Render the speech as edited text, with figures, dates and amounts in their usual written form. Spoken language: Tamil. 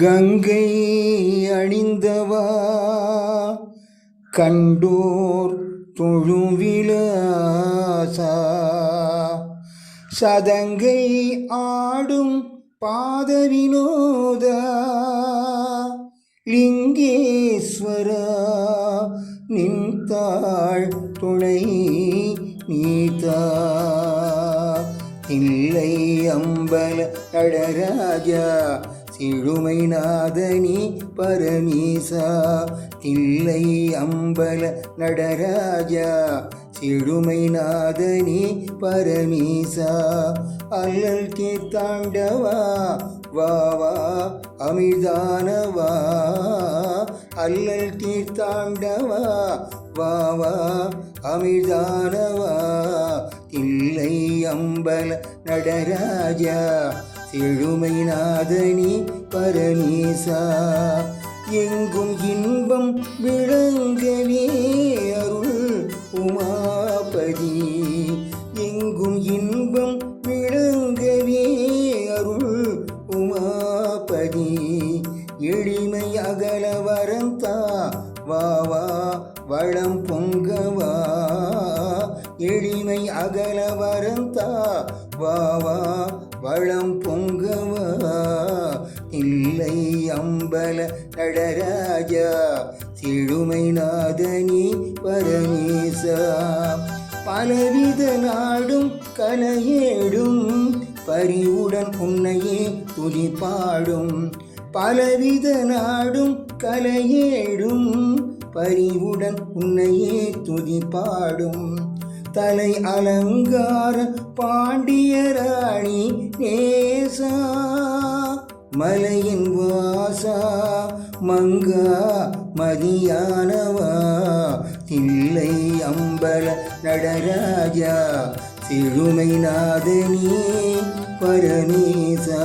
கங்கை அணிந்தவா கண்டோர் தொழுவிலாசா சதங்கை ஆடும் பாத வினோதா லிங்கேஸ்வரா நின்றாள் துணை நீதா இல்லை அம்பல நடராஜா சிழுமை நாதனி பரமீசா இல்லை அம்பல நடராஜா சிழுமை நாதனி பரமீசா அல்லல் கீர்த்தாண்டவா வாவா அமிர்தானவா அல்லல் கீர்த்தாண்டவா வாவா அமிர்தானவா இல்லை அம்பல நடராஜா செழுமை நாதனி பரமீசா எங்கும் இன்பம் விளங்கவே அருள் உமாபதி எங்கும் இன்பம் விளங்கவே அருள் உமாபதி எளிமை அகல வரந்தா வாவா வளம் பொங்கவா எளிமை அகல வரந்தா வாவா வளம் பொங்கவா இல்லை அம்பல நடராஜா சிழுமை நாதனி பரமேசா பலவித நாடும் கலையேடும் பரிவுடன் உன்னையே துதிப்பாடும் பலவித நாடும் கலையேடும் பரிவுடன் உன்னையே துதிப்பாடும் தலை அலங்கார பாண்டியராணி நேசா மலையின் வாசா மங்கா மதியானவா தில்லை அம்பல நடராஜா சிழுமை நாதனி பரமேசா